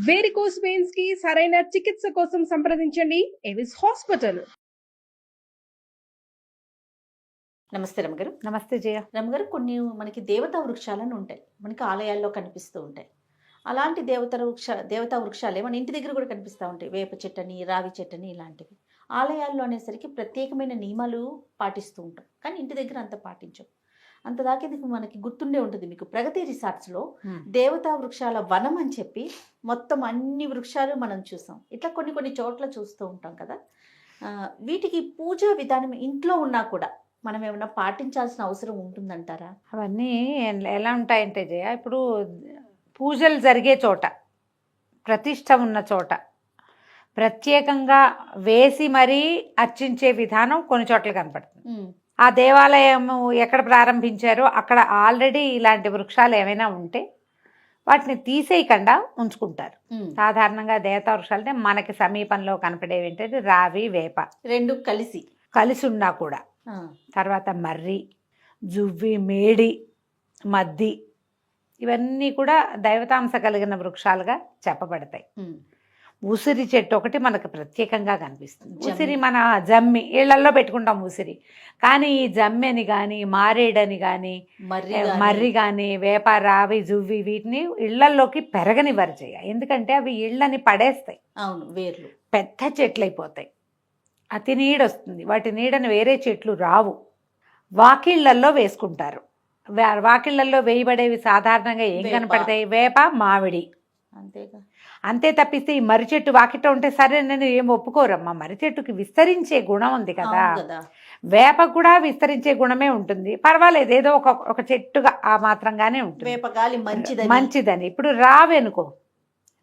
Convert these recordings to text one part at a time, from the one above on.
Varicose veins కి సరైన చికిత్స కోసం సంప్రదించండి ఎవిస్ హాస్పిటల్. నమస్తే రమగారు. నమస్తే జయ. రమగారు, కొన్ని మనకి దేవతా వృక్షాలను ఉంటాయి, మనకి ఆలయాల్లో కనిపిస్తూ ఉంటాయి. అలాంటి దేవతా వృక్షాలే మన ఇంటి దగ్గర కూడా కనిపిస్తూ ఉంటాయి. వేప చెట్టని, రావి చెట్టని, ఇలాంటివి. ఆలయాల్లో అనేసరికి ప్రత్యేకమైన నియమాలు పాటిస్తూ ఉంటాం, కానీ ఇంటి దగ్గర అంత పాటించం. అంతదాకా ఇది మనకి గుర్తుండే ఉంటుంది మీకు, ప్రగతి రిసార్ట్స్లో దేవతా వృక్షాల వనం అని చెప్పి మొత్తం అన్ని వృక్షాలు మనం చూసాం. ఇట్లా కొన్ని కొన్ని చోట్ల చూస్తూ ఉంటాం కదా. వీటికి పూజా విధానం ఇంట్లో ఉన్నా కూడా మనం ఏమైనా పాటించాల్సిన అవసరం ఉంటుందంటారా? అవన్నీ ఎలా ఉంటాయంటే జయ, ఇప్పుడు పూజలు జరిగే చోట, ప్రతిష్ట ఉన్న చోట ప్రత్యేకంగా వేసి మరీ అర్చించే విధానం కొన్ని చోట్ల కనపడుతుంది. ఆ దేవాలయం ఎక్కడ ప్రారంభించారో అక్కడ ఆల్రెడీ ఇలాంటి వృక్షాలు ఏమైనా ఉంటే వాటిని తీసేయకుండా ఉంచుకుంటారు. సాధారణంగా దేవతా వృక్షాలు అంటే మనకి సమీపంలో కనపడేవి ఏంటంటే రావి, వేప రెండు కలిసి ఉన్నా కూడా, తర్వాత మర్రి, జువ్వి, మేడి, మద్ది, ఇవన్నీ కూడా దైవతాంశ కలిగిన వృక్షాలుగా చెప్పబడతాయి. ఉసిరి చెట్టు ఒకటి మనకు ప్రత్యేకంగా కనిపిస్తుంది. ఉసిరి మన జమ్మి ఇళ్లలో పెట్టుకుంటాం ఉసిరి, కానీ ఈ జమ్మెని కానీ, మారేడని కానీ, మర్రి కానీ, వేప, రావి, జువ్వి వీటిని ఇళ్లలోకి పెరగనివ్వరు చేయ. ఎందుకంటే అవి ఇళ్ళని పడేస్తాయి. అవును, వేర్లు పెద్ద చెట్లు అయిపోతాయి, అతి నీడ వస్తుంది, వాటి నీడని వేరే చెట్లు రావు. వాకిళ్లల్లో వేసుకుంటారు. వాకిళ్లలో వేయబడేవి సాధారణంగా ఏం కనపడతాయి? వేప, మామిడి. అంతే తప్పిస్తే ఈ మర్రి చెట్టు వాకిట ఉంటే సరే నేను ఏం ఒప్పుకోరమ్మా. మర్రి చెట్టుకి విస్తరించే గుణం ఉంది కదా, వేప కూడా విస్తరించే గుణమే ఉంటుంది. పర్వాలేదు, ఏదో ఒక చెట్టుగా ఆ మాత్రంగానే ఉంటుంది, మంచిదని. ఇప్పుడు రావి అనుకో,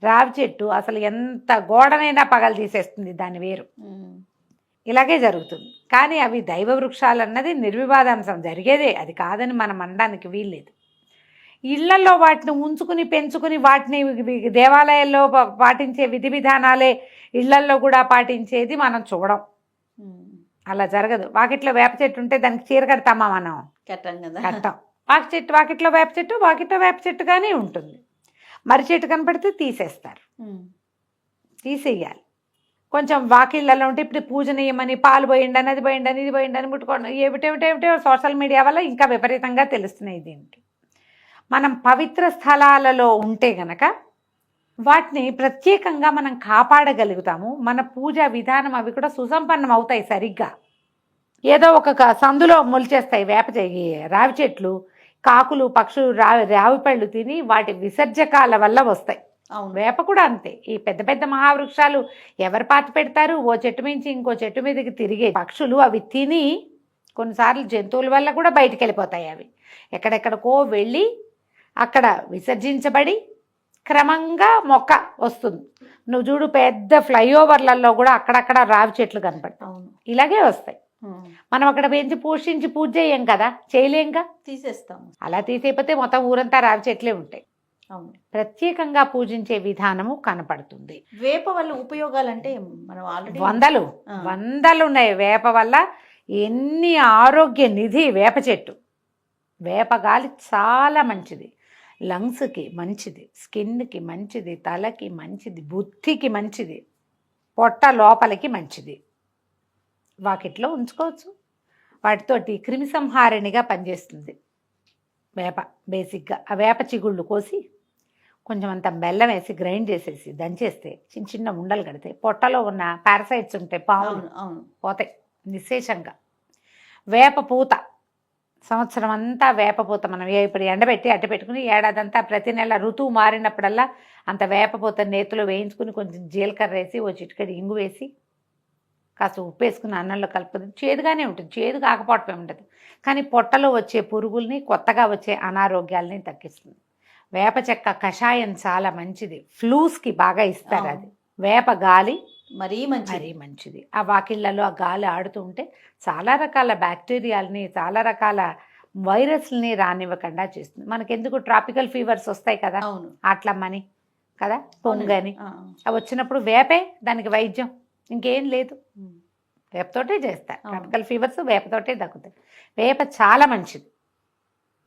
రావి చెట్టు అసలు ఎంత గోడనైనా పగలు తీసేస్తుంది దాని వేరు. ఇలాగే జరుగుతుంది. కానీ అవి దైవ వృక్షాలు అన్నది నిర్వివాదాంశం జరిగేదే, అది కాదని మనం అనడానికి వీల్లేదు. ఇళ్లలో వాటిని ఉంచుకుని పెంచుకుని వాటిని దేవాలయాల్లో పాటించే విధి విధానాలే ఇళ్లల్లో కూడా పాటించేది మనం చూడం. అలా జరగదు. వాకిట్లో వేప చెట్టు ఉంటే దానికి చీర కడతామా మనం? కట్టం. వాకిట్లో వేప చెట్టు వాకిట్లో వేప చెట్టుగానే ఉంటుంది. మర్రి చెట్టు కనపడితే తీసేస్తారు, తీసేయాలి. కొంచెం వాకిళ్ళలో ఉంటే ఇప్పుడు పూజనీయమని పాలు పోయిండని, అది పోయిండని, ఇది పోయిండని ముట్టుకోండి, ఏమిటేమిటేమిటో సోషల్ మీడియా వల్ల ఇంకా విపరీతంగా తెలుస్తున్నాయి. దీనికి మనం పవిత్ర స్థలాలలో ఉంటే గనక వాటిని ప్రత్యేకంగా మనం కాపాడగలుగుతాము. మన పూజా విధానం అవి కూడా సుసంపన్నం అవుతాయి సరిగ్గా. ఏదో ఒక సందులో మొలిచేస్తాయి రావి చెట్లు, కాకులు, పక్షులు రావి పళ్ళు తిని వాటి విసర్జకాల వల్ల వస్తాయి. వేప కూడా అంతే. ఈ పెద్ద పెద్ద మహావృక్షాలు ఎవరు పాతి పెడతారు? ఓ చెట్టు మించి ఇంకో చెట్టు మీదకి తిరిగే పక్షులు అవి తిని కొన్నిసార్లు జంతువుల వల్ల కూడా బయటికి వెళ్ళిపోతాయి. అవి ఎక్కడెక్కడికో వెళ్ళి అక్కడ విసర్జించబడి క్రమంగా మొక్క వస్తుంది. నువ్వు చూడు, పెద్ద ఫ్లైఓవర్లలో కూడా అక్కడక్కడ రావి చెట్లు కనపడతాయి. ఇలాగే వస్తాయి. మనం అక్కడ పెంచి పోషించి పూజ చేయం కదా, చేయలేంగా, తీసేస్తాం. అలా తీసేపోతే మొత్తం ఊరంతా రావి చెట్లే ఉంటాయి. ప్రత్యేకంగా పూజించే విధానము కనపడుతుంది. వేప వల్ల ఉపయోగాలంటే మనం ఆల్రెడీ వందలు ఉన్నాయి. వేప వల్ల ఎన్ని ఆరోగ్య నిధి వేప చెట్టు. వేప గాలి చాలా మంచిది, లంగ్స్కి మంచిది, స్కిన్కి మంచిది, తలకి మంచిది, బుద్ధికి మంచిది, పొట్ట లోపలికి మంచిది. వాకిట్లో ఉంచుకోవచ్చు. వాటితోటి క్రిమి సంహారిణిగా పనిచేస్తుంది వేప. బేసిక్గా ఆ వేప చిగుళ్ళు కోసి కొంచెం అంత బెల్లం వేసి గ్రైండ్ చేసేసి దంచేస్తే చిన్న చిన్న ఉండలు కడితే పొట్టలో ఉన్న పారసైట్స్ ఉంటాయి, పాములు పోతాయి నిశ్శేషంగా. వేప పూత, సంవత్సరం అంతా వేప పూత మనం ఇప్పుడు ఎండబెట్టి అట్ట పెట్టుకుని ఏడాదంతా ప్రతి నెల ఋతువు మారినప్పుడల్లా అంత వేప పూత నేతిలో వేయించుకుని కొంచెం జీలకర్ర వేసి ఓ చిటికెడు ఇంగు వేసి కాస్త ఉప్పు వేసుకుని అన్నంలో కలుపుతుంది. చేదుగానే ఉంటుంది, చేదు కాకపోవటమే ఉండదు, కానీ పొట్టలో వచ్చే పురుగుల్ని, కొత్తగా వచ్చే అనారోగ్యాలని తగ్గిస్తుంది. వేప చెక్క కషాయం చాలా మంచిది, ఫ్లూస్కి బాగా ఇస్తారు అది. వేప గాలి మరీ మంచిది. ఆ వాకిళ్లలో ఆ గాలి ఆడుతూ ఉంటే చాలా రకాల బ్యాక్టీరియాలని, చాలా రకాల వైరస్ని రానివ్వకుండా చేస్తుంది. మనకెందుకు ట్రాపికల్ ఫీవర్స్ వస్తాయి కదా, అట్లమ్మని కదా, పొంగని, అవి వచ్చినప్పుడు వేపే దానికి వైద్యం, ఇంకేం లేదు. వేపతోటే చేస్తారు ట్రాపికల్ ఫీవర్స్, వేపతోటే దక్కుతాయి. వేప చాలా మంచిది.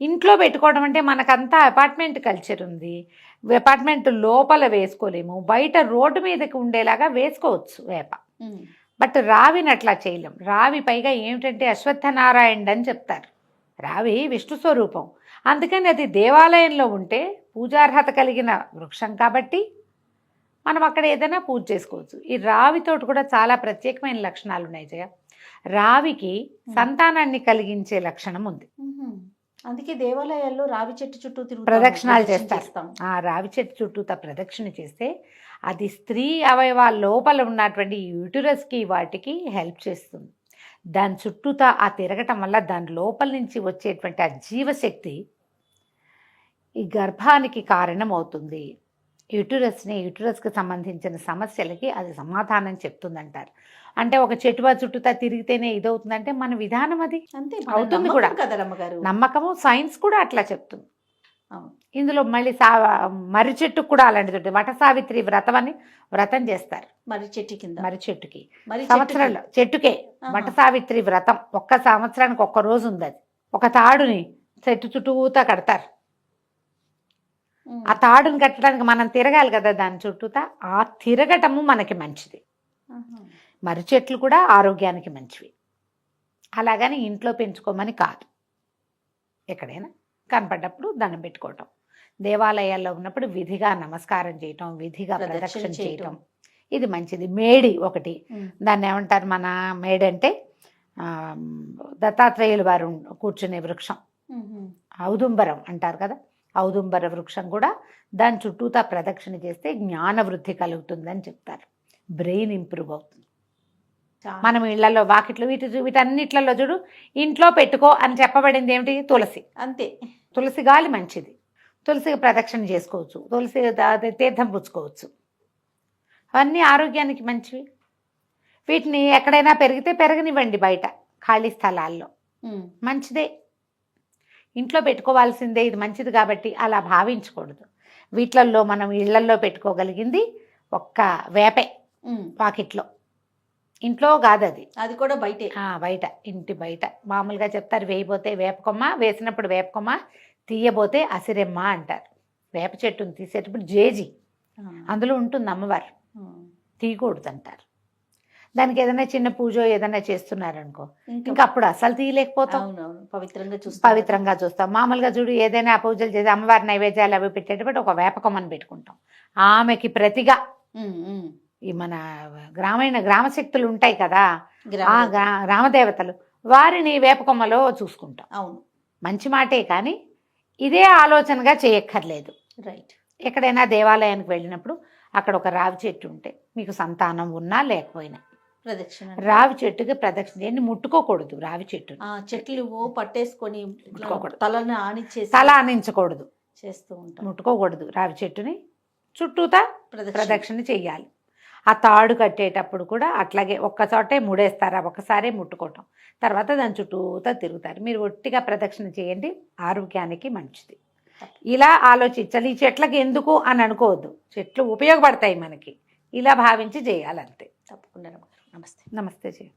ఇంట్లో పెట్టుకోవడం అంటే మనకంతా అపార్ట్మెంట్ కల్చర్ ఉంది. అపార్ట్మెంట్ లోపల వేసుకోలేము, బయట రోడ్డు మీదకి ఉండేలాగా వేసుకోవచ్చు వేప. బట్ రావిని అట్లా చేయలేం. రావి పైగా ఏమిటంటే అశ్వత్థనారాయణ అని చెప్తారు. రావి విష్ణు స్వరూపం, అందుకని అది దేవాలయంలో ఉంటే పూజార్హత కలిగిన వృక్షం కాబట్టి మనం అక్కడ ఏదైనా పూజ చేసుకోవచ్చు. ఈ రావితోటి కూడా చాలా ప్రత్యేకమైన లక్షణాలు ఉన్నాయి జయ. రావికి సంతానాన్ని కలిగించే లక్షణం ఉంది. అందుకే దేవాలయాల్లో రావి చెట్టు చుట్టూ తిరుగుతాం, ప్రదక్షిణాలు ప్రదక్షిణ చేస్తాం. ఆ రావి చెట్టు చుట్టూత ప్రదక్షిణ చేస్తే అది స్త్రీ అవయవాల లోపల ఉన్నటువంటి యూటరస్కి వాటికి హెల్ప్ చేస్తుంది. దాని చుట్టూత ఆ తిరగటం వల్ల దాని లోపల నుంచి వచ్చేటువంటి ఆ జీవశక్తి ఈ గర్భానికి కారణం అవుతుంది. యూటరస్కి సంబంధించిన సమస్యలకి అది సమాధానం చెప్తుందంటారు. అంటే ఒక చెట్టువా చుట్టూతా తిరిగితేనే ఇదవుతుందంటే మన విధానం అది అంతే అవుతుంది కూడా. కదా రమ్మగారు, నమ్మకము, సైన్స్ కూడా అట్లా చెప్తుంది. అవును. ఇందులో మళ్ళీ మర్రి చెట్టుకు కూడా అలాంటిది ఉంటుంది. వట సావిత్రి వ్రతం అని వ్రతం చేస్తారు. మరి చెట్టు కింద, మర్రి చెట్టుకి మరి సంవత్సరంలో చెట్టుకే వట సావిత్రి వ్రతం ఒక్క సంవత్సరానికి ఒక్క రోజు ఉంది. అది ఒక తాడుని చెట్టు చుట్టూతా కడతారు. ఆ తాడుని కట్టడానికి మనం తిరగాలి కదా దాని చుట్టూతా. ఆ తిరగటము మనకి మంచిది. మర్రి చెట్లు కూడా ఆరోగ్యానికి మంచివి. అలాగని ఇంట్లో పెంచుకోమని కాదు, ఎక్కడైనా కనపడ్డప్పుడు దండం పెట్టుకోవటం, దేవాలయాల్లో ఉన్నప్పుడు విధిగా నమస్కారం చేయటం, విధిగా ప్రదక్షిణ చేయటం, ఇది మంచిది. మేడి ఒకటి, దాన్ని ఏమంటారు మన మేడి అంటే దత్తాత్రేయులు వారు కూర్చునే వృక్షం, ఔదుంబరం అంటారు కదా. ఔదుంబర వృక్షం కూడా దాని చుట్టూతా ప్రదక్షిణ చేస్తే జ్ఞాన వృద్ధి కలుగుతుందని చెప్తారు. బ్రెయిన్ ఇంప్రూవ్ అవుతుంది. మనం ఇళ్లలో వాకిట్లో వీటన్నిట్లలో చూడు, ఇంట్లో పెట్టుకో అని చెప్పబడింది ఏమిటి? తులసి. అంతే. తులసి గాలి మంచిది, తులసికి ప్రదక్షిణ చేసుకోవచ్చు, తులసి తీర్థం పుచ్చుకోవచ్చు, అవన్నీ ఆరోగ్యానికి మంచివి. వీటిని ఎక్కడైనా పెరిగితే పెరగనివ్వండి, బయట ఖాళీ స్థలాల్లో మంచిదే. ఇంట్లో పెట్టుకోవాల్సిందే, ఇది మంచిది కాబట్టి అలా భావించకూడదు. వీటిల్లో మనం ఇళ్లల్లో పెట్టుకోగలిగింది ఒక్క వేపే, వాకిట్లో. ఇంట్లో కాదు అది, అది కూడా బయటే. బయట, ఇంటి బయట మామూలుగా చెప్తారు, వేయబోతే వేపకొమ్మ, వేసినప్పుడు వేపకొమ్మ, తీయబోతే అసిరెమ్మ అంటారు. వేప చెట్టును తీసేటప్పుడు జేజి అందులో ఉంటుంది అమ్మవారు, తీయకూడదు అంటారు. దానికి ఏదైనా చిన్న పూజ ఏదైనా చేస్తున్నారనుకో, ఇంకా అప్పుడు అసలు తీయలేకపోతాం, పవిత్రంగా చూస్తాం. మామూలుగా చూడు, ఏదైనా పూజలు చేసి అమ్మవారి నైవేద్యాలు అవి పెట్టేటప్పుడు ఒక వేపకొమ్మని పెట్టుకుంటాం. ఆమెకి ప్రతిగా ఈ మన గ్రామశక్తులు ఉంటాయి కదా, ఆ గ్రామదేవతలు, వారిని వేపకొమ్మలో చూసుకుంటాం. అవును, మంచి మాటే, కానీ ఇదే ఆలోచనగా చేయక్కర్లేదు. రైట్. ఎక్కడైనా దేవాలయానికి వెళ్ళినప్పుడు అక్కడ ఒక రావి చెట్టు ఉంటే, మీకు సంతానం ఉన్నా లేకపోయినా ప్రదక్షిణ, రావి చెట్టుకి ప్రదక్షిణ చేయండి. ముట్టుకోకూడదు రావి చెట్టు. చెట్లు పట్టేసుకొని ముట్టుకోకూడదు, తలని ఆనిచ్చేసి, తల ఆనించకూడదు, చేస్తూ ఉంటాం. ముట్టుకోకూడదు. రావి చెట్టుని చుట్టూతా ప్రదక్షిణ చెయ్యాలి. ఆ తాడు కట్టేటప్పుడు కూడా అట్లాగే ఒక్కచోటే ముడేస్తారు, ఒక్కసారే ముట్టుకోవటం, తర్వాత దాని చుట్టూతా తిరుగుతారు. మీరు ఒట్టిగా ప్రదక్షిణ చేయండి, ఆరోగ్యానికి మంచిది. ఇలా ఆలోచించాలి. ఈ చెట్లకి ఎందుకు అని అనుకోవద్దు, చెట్లు ఉపయోగపడతాయి మనకి, ఇలా భావించి చేయాలంతే. తప్పకుండా. నమస్తే. నమస్తే జయ.